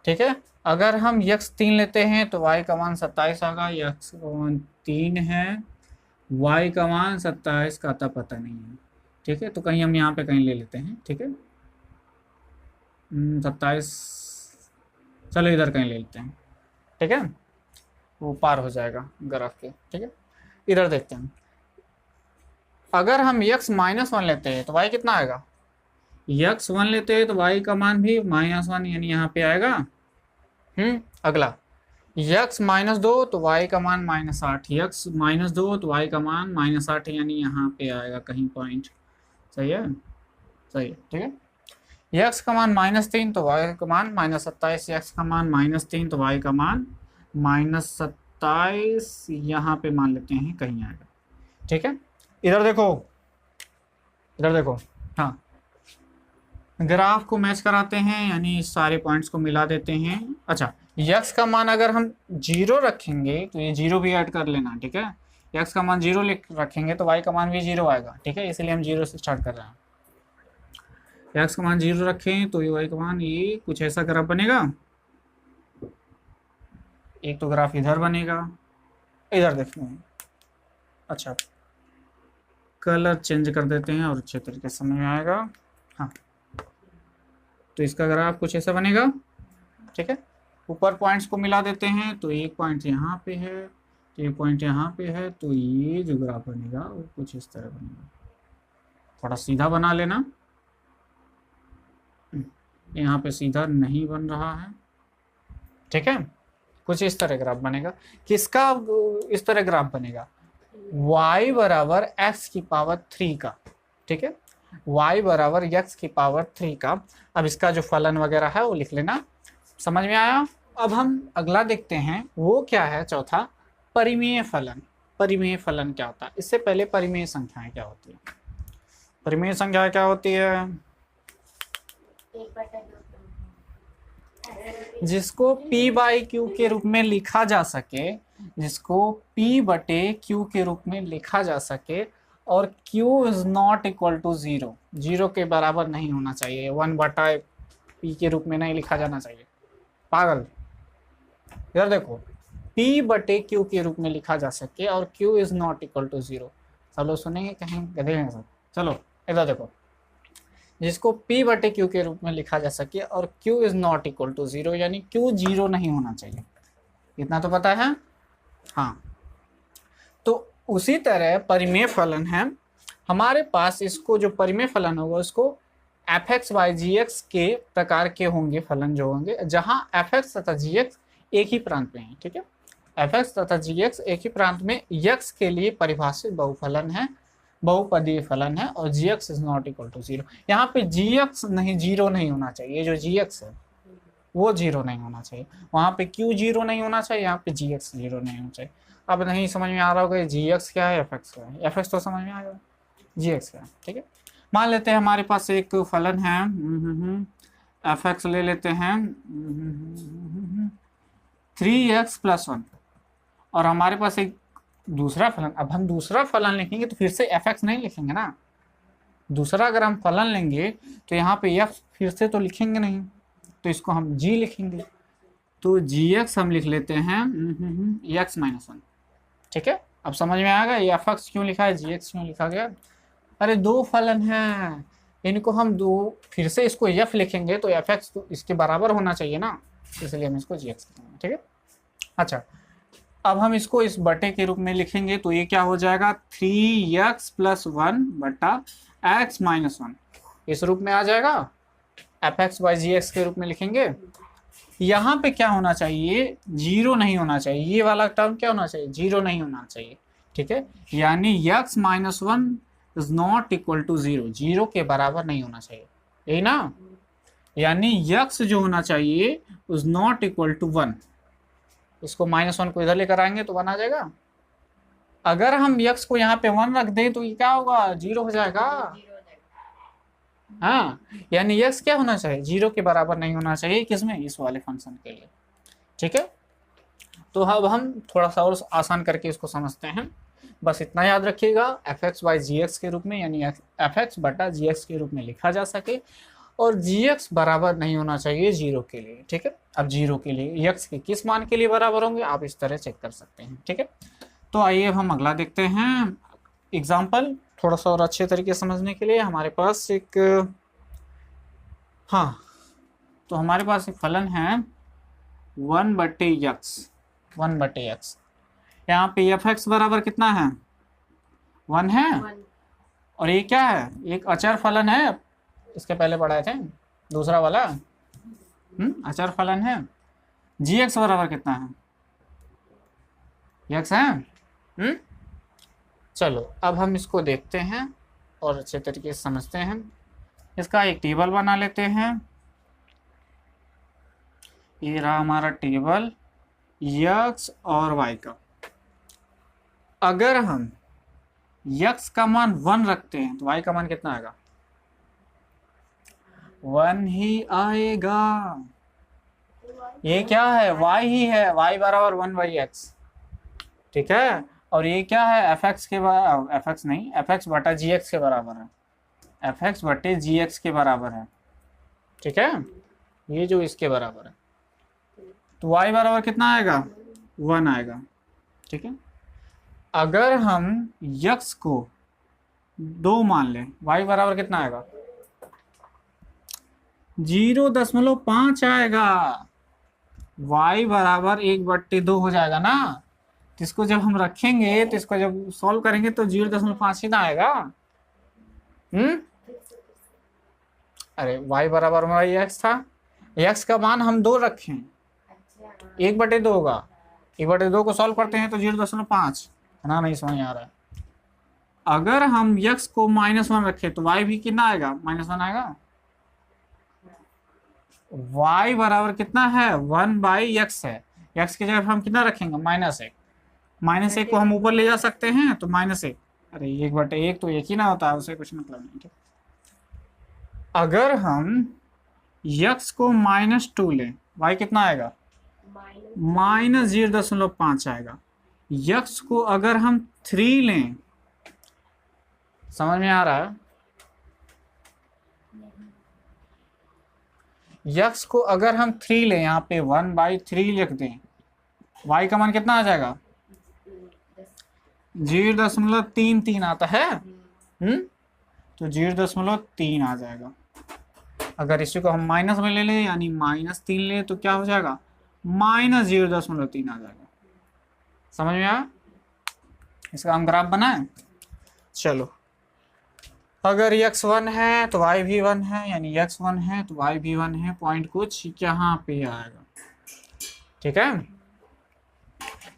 ठीक है। अगर हम x 3 लेते हैं तो y का मान 27 आएगा, x का मान 3 है, y का मान 27 का आता पता नहीं है, ठीक है। तो कहीं हम यहाँ पे कहीं ले लेते हैं, ठीक है। 27, चलो इधर कहीं ले लेते हैं, ठीक है। वो पार हो जाएगा ग्राफ के, ठीक है। इधर देखते हैं। अगर हम x -1 लेते हैं तो y कितना आएगा, x 1 लेते हैं तो y का मान भी -1 यानी यहाँ पे आएगा। अगला x -2 तो y का मान -8, x -2 तो y का मान -8 यानी यहाँ पे आएगा कहीं पॉइंट, सही है, सही है, ठीक है। x का मान -3 तो y का मान -27, x का मान -3 तो y का मान -27 यहाँ पे मान लेते हैं कहीं आएगा, ठीक है। इधर देखो, इधर देखो, हाँ, ग्राफ को मैच कराते हैं, यानी सारे पॉइंट्स को मिला देते हैं। अच्छा, x का मान अगर हम 0 रखेंगे तो ये 0 भी ऐड कर लेना, ठीक है। x का मान 0 रखेंगे तो y का मान भी 0 आएगा, ठीक है। इसलिए हम 0 से स्टार्ट कर रहे हैं। x का मान 0 रखें तो ये y का मान, ये कुछ ऐसा ग्राफ बनेगा। एक तो ग्राफ इधर बनेगा, इधर देखते हैं। अच्छा, कलर चेंज कर देते हैं और अच्छे तरीके से समझ में आएगा। हाँ, तो इसका ग्राफ कुछ ऐसा बनेगा, ठीक है। ऊपर पॉइंट्स को मिला देते हैं तो एक पॉइंट यहाँ पे है, तो एक पॉइंट यहाँ पे है, तो ये जो ग्राफ बनेगा वो कुछ इस तरह बनेगा। थोड़ा सीधा बना लेना, यहाँ पे सीधा नहीं बन रहा है, ठीक है। कुछ इस तरह ग्राफ बनेगा। किसका इस तरह ग्राफ बनेगा, y बराबर x की पावर 3 का, ठीक है। y बराबर x की पावर 3 का। अब इसका जो फलन वगैरह है वो लिख लेना, समझ में आया। अब हम अगला देखते हैं, वो क्या है, चौथा, परिमेय फलन। परिमेय फलन क्या होता है, इससे पहले परिमेय संख्याएं क्या होती है। परिमेय संख्या क्या होती है, जिसको p/q के रूप में लिखा जा सके, जिसको p/q के रूप में लिखा जा सके, और q is not equal to 0, 0 के बराबर नहीं होना चाहिए, 1/p के रूप में नहीं लिखा जाना चाहिए, पागल। इधर देखो, p/q के रूप में लिखा जा सके और q is not equal to 0। सब लोग सुनेंगे कहीं, गधे हैं सब। चलो इधर देखो, जिसको p/q के रूप में लिखा जा सके और q is not equal to 0, यानी q 0 नहीं होना चाहिए, इतना तो पता है। हाँ, तो उसी तरह परिमेय फलन है हमारे पास। इसको जो परिमेय फलन होगा उसको f(x/g(x) के प्रकार के होंगे फलन जो होंगे, जहां f(x) तथा g(x) एक ही प्रांत में है, ठीक है। एफ एक्स तथा जी एक्स एक ही प्रांत में यक्स के लिए परिभाषित बहुफलन है, बहुपदीय फलन है, और g x is not equal to zero. यहाँ पे जी एक्स नहीं, जीरो नहीं होना चाहिए, जो जी एक्स है वो जीरो नहीं होना चाहिए। वहाँ पे क्यों जीरो नहीं होना चाहिए, यहाँ पे जी एक्स जीरो नहीं होना चाहिए। अब नहीं समझ में आ रहा होगा जी एक्स क्या है, एफ एक्स क्या है। एफ एक्स तो समझ में आ गया, जी एक्स क्या है। ठीक है, मान लेते हैं हमारे पास एक फलन है एफ एक्स ले लेते हैं 3x+1, और हमारे पास एक दूसरा फलन। अब हम दूसरा फलन लिखेंगे तो फिर से एफ एक्स नहीं लिखेंगे ना, दूसरा अगर हम फलन लेंगे तो यहाँ पे एफ फिर से तो लिखेंगे नहीं, तो इसको हम जी लिखेंगे। तो जी एक्स हम लिख लेते हैं x-1। ठीक है, अब समझ में आ गया एफ एक्स क्यों लिखा है, जी एक्स क्यों लिखा गया। अरे दो फलन हैं, इनको हम दो, फिर से इसको एफ लिखेंगे तो एफ एक्स तो इसके बराबर होना चाहिए ना, इसलिए हम इसको जी एक्स लिखेंगे। ठीक है, अच्छा अब हम इसको इस बटे के रूप में लिखेंगे तो ये क्या हो जाएगा 3x+1 बटा x-1, इस रूप में आ जाएगा। F X by G X के रूप में लिखेंगे। यहाँ पे क्या होना चाहिए, जीरो नहीं होना चाहिए, ये वाला टर्म क्या होना चाहिए, जीरो नहीं होना चाहिए। ठीक है, यानी x-1 is not equal to zero, zero के बराबर नहीं होना चाहिए, यही ना। यानी x जो होना चाहिए इज नॉट इक्वल टू 1, इसको -1 को इधर लेकर आएंगे तो 1 आ जाएगा। अगर हम x को यहाँ पे 1 रख दें तो ये क्या होगा, जीरो हो जाएगा। हाँ, यानी x क्या होना चाहिए, जीरो के बराबर नहीं होना चाहिए, किसमें, इस वाले फंक्शन के लिए। ठीक है, तो अब हम थोड़ा सा और आसान करके इसको समझते हैं। बस इतना याद रखिएगा, F X by G X के रूप में, यानी एफ एक्स बटा जी एक्स के रूप में लिखा जा सके, और जी एक्स बराबर नहीं होना चाहिए जीरो के लिए। ठीक है, अब जीरो के लिए एक्स के किस मान के लिए बराबर होंगे आप इस तरह चेक कर सकते हैं। ठीक है, तो आइए अब हम अगला देखते हैं एग्जाम्पल, थोड़ा सा और अच्छे तरीके से समझने के लिए। हमारे पास एक, हाँ, तो हमारे पास एक फलन है 1/x, 1/x। यहाँ पे एफ एक्स बराबर कितना है, 1 है, और ये क्या है, एक अचर फलन है, इसके पहले पढ़ाए थे दूसरा वाला, अचर फलन है। जी एक्स बराबर कितना है, एक्स है। चलो अब हम इसको देखते हैं और अच्छे तरीके से समझते हैं। इसका एक टेबल बना लेते हैं, ये रहा हमारा टेबल x और y का। अगर हम x का मान 1 रखते हैं तो y का मान कितना आएगा, 1 ही आएगा। ये क्या है, y ही है, y बराबर 1/x। ठीक है, और ये क्या है, एफ एक्स के बराबर, एफ एक्स नहीं, एफ एक्स बटा जी एक्स के बराबर है, एफ एक्स बटे जी एक्स के बराबर है। ठीक है, ये जो इसके बराबर है, तो y बराबर कितना आएगा, 1 आएगा। ठीक है, अगर हम x को 2 मान लें, y बराबर कितना आएगा, 0.5 आएगा। y बराबर 1/2 हो जाएगा ना, तो इसको जब हम रखेंगे तो इसको जब सॉल्व करेंगे तो 0.5 ही ना आएगा। अरे y बराबर हमारा x था, x का मान हम 2 रखें, 1/2 होगा, 1/2 को सॉल्व करते हैं तो 0.5 है ना, नहीं समझ आ रहा है। अगर हम x को -1 रखें तो y भी कितना आएगा, -1 आएगा। y बराबर कितना है, 1/x है, x की जगह हम कितना रखेंगे, -1, -1 को हम ऊपर ले जा सकते हैं तो -1, अरे 1/1 तो 1 ही ना होता है, उसे कुछ मतलब नहीं। ठीक, अगर हम x को -2 लें, y कितना आएगा, -0.5 आएगा। x को अगर हम 3 लें, समझ में आ रहा है, x को अगर हम 3 लें, यहाँ पे 1/3 लिख दें, y का मान कितना आ जाएगा, 0.33 आता है। तो 0.3 आ जाएगा। अगर इसी को हम माइनस में ले लें, यानी -3 ले, तो क्या हो जाएगा, -0.3 आ जाएगा। समझ में आया, इसका हम ग्राफ बनाएं। चलो, अगर x1 है तो y भी 1 है, यानी x1 है तो y भी 1 है, पॉइंट कुछ यहाँ पे आएगा। ठीक है,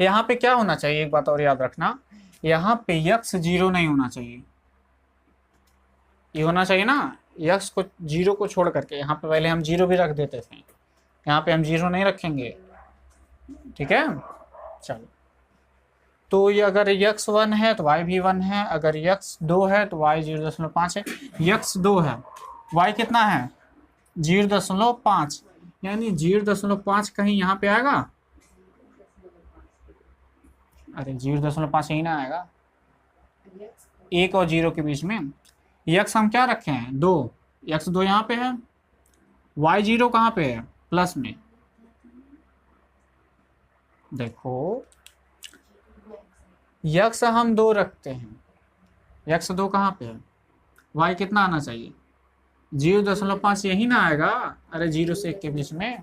यहाँ पे क्या होना चाहिए, एक बात और याद रखना, यहाँ पे यक्स 0 नहीं होना चाहिए, ये होना चाहिए ना यक्स को 0 को छोड़ करके। यहाँ पे पहले हम 0 भी रख देते थे, यहाँ पे हम 0 नहीं रखेंगे, ठीक है। चलो, तो ये अगर यक्स 1 है तो वाई भी 1 है, अगर यक्स 2 है तो वाई 0.5 है। यक्स 2 है, वाई कितना है 0.5, यानी 0.5 कहीं यहाँ पे आएगा, अरे 0.5 यही ना आएगा, 1 और 0 के बीच में। यक्स हम क्या रखे हैं 2, यक्स 2 यहाँ पे है, वाई 0 कहाँ पे है प्लस में, देखो यक्स हम 2 रखते हैं, यक्स 2 कहाँ पे है, वाई कितना आना चाहिए 0.5 यही ना आएगा, अरे 0 से 1 के बीच में,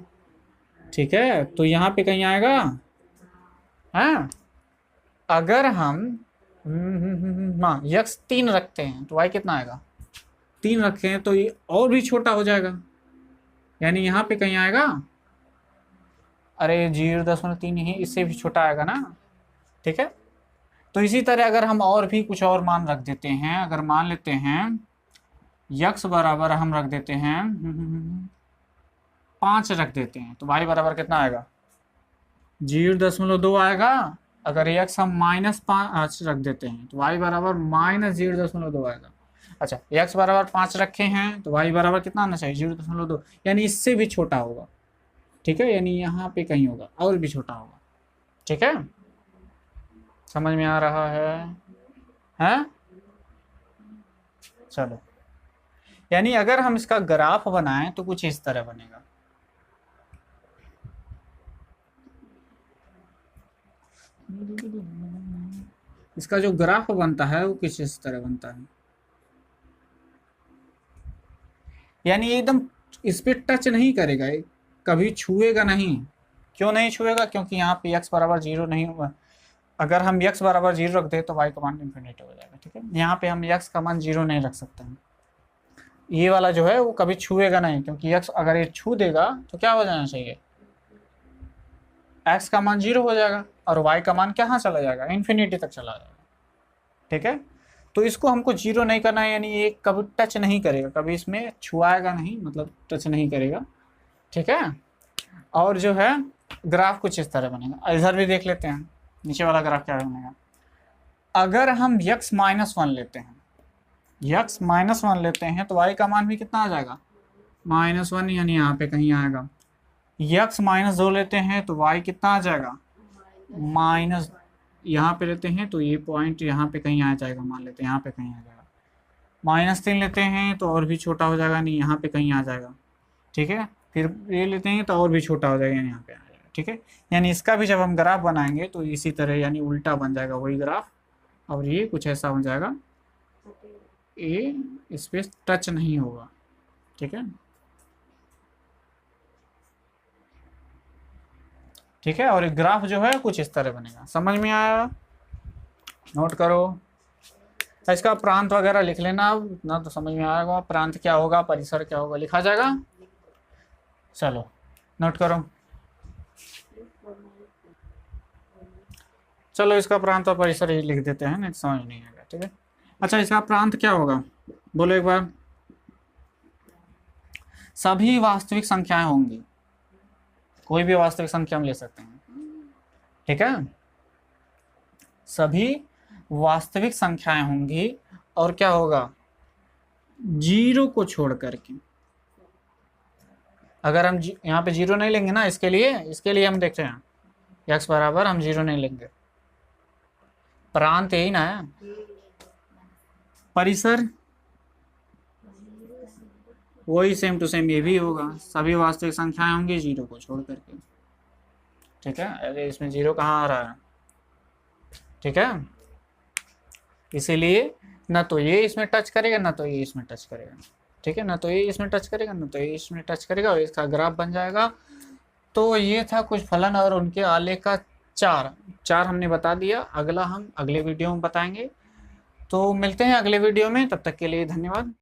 ठीक है। तो यहाँ पे कहीं आएगा है। अगर हम हाँ यक्स 3 रखते हैं तो वाई कितना आएगा, 3 रखे हैं तो ये और भी छोटा हो जाएगा, यानी यहाँ पे कहीं आएगा, अरे 0.3 ही इससे भी छोटा आएगा ना, ठीक है। तो इसी तरह अगर हम और भी कुछ और मान रख देते हैं, अगर मान लेते हैं यक्स बराबर हम रख देते हैं 5 रख देते हैं, तो वाई बराबर कितना आएगा 0.2 आएगा। अगर यक्स हम -5 रख देते हैं तो वाई बराबर -0.2 आएगा। अच्छा, यक्स बराबर 5 रखे हैं तो वाई बराबर कितना आना चाहिए 0.2, यानी इससे भी छोटा होगा, ठीक है, यानी यहाँ पे कहीं होगा और भी छोटा होगा, ठीक है। समझ में आ रहा है, हैं? चलो, यानी अगर हम इसका ग्राफ बनाएं तो कुछ इस तरह बनेगा, इसका जो ग्राफ बनता है वो कुछ इस तरह बनता है, यानी एकदम इस पे टच नहीं करेगा, कभी छुएगा नहीं। क्यों नहीं छुएगा, क्योंकि यहाँ पे x बराबर 0 नहीं हुआ। अगर हम x बराबर 0 रख दे तो y का मान इन्फिनिटी हो जाएगा, ठीक है। यहाँ पे हम x का मान 0 नहीं रख सकते हैं, ये वाला जो है वो कभी छुएगा नहीं, क्योंकि x अगर ये छू देगा तो क्या हो जाना चाहिए, x का मान 0 हो जाएगा और y का मान कहाँ चला जाएगा, इन्फिनिटी तक चला जाएगा, ठीक है। तो इसको हमको 0 नहीं करना है, यानी ये कभी टच नहीं करेगा, कभी इसमें छुआएगा नहीं, मतलब टच नहीं करेगा, ठीक है। और जो है ग्राफ कुछ इस तरह बनेगा। इधर भी देख लेते हैं नीचे वाला ग्राफ क्या बनेगा। अगर हम x -1 लेते हैं, x -1 लेते हैं तो y का मान भी कितना आ जाएगा -1, यानी यहाँ पे कहीं आएगा। x -2 लेते हैं तो y कितना आ जाएगा माइनस, यहाँ पे लेते हैं तो ये पॉइंट यहाँ पे कहीं आ जाएगा, मान लेते हैं यहाँ पे कहीं आ जाएगा। -3 लेते हैं तो और भी छोटा हो जाएगा, नहीं यहाँ पे कहीं आ जाएगा, ठीक है। फिर ये लेते हैं तो और भी छोटा हो जाएगा, यहाँ पे आ जाएगा, ठीक है। यानी इसका भी जब हम ग्राफ बनाएंगे तो इसी तरह यानी उल्टा बन जाएगा वही ग्राफ, और ये कुछ ऐसा हो जाएगा, ये इस पे टच नहीं होगा, ठीक है, ठीक है। और ग्राफ जो है कुछ इस तरह बनेगा। समझ में आया, नोट करो। इसका प्रांत वगैरह लिख लेना, इतना तो समझ में आएगा, प्रांत क्या होगा परिसर क्या होगा लिखा जाएगा। चलो नोट करो, चलो इसका प्रांत और परिसर ही लिख देते हैं, नहीं समझ नहीं आएगा, ठीक है। अच्छा, इसका प्रांत क्या होगा बोलो एक बार। सभी वास्तविक संख्याएं होंगी, कोई भी वास्तविक संख्या हम ले सकते हैं, ठीक है। सभी वास्तविक संख्याएं होंगी और क्या होगा 0 को छोड़ करके। अगर हम यहाँ पे 0 नहीं लेंगे ना, इसके लिए हम देखते हैं x बराबर हम 0 नहीं लेंगे, प्रांत यही ना है। परिसर वही सेम टू सेम ये भी होगा, सभी वास्तविक संख्याएं होंगी 0 को छोड़ करके, ठीक है। अरे इसमें 0 कहाँ आ रहा है, ठीक है। इसीलिए ना तो ये इसमें टच करेगा ना तो ये इसमें टच करेगा, ठीक है, ना तो ये इसमें टच करेगा ना तो ये इसमें टच करेगा, और इसका ग्राफ बन जाएगा। तो ये था कुछ फलन और उनके आलेख का चार हमने बता दिया। अगला हम अगले वीडियो में बताएंगे। तो मिलते हैं अगले वीडियो में, तब तक के लिए धन्यवाद।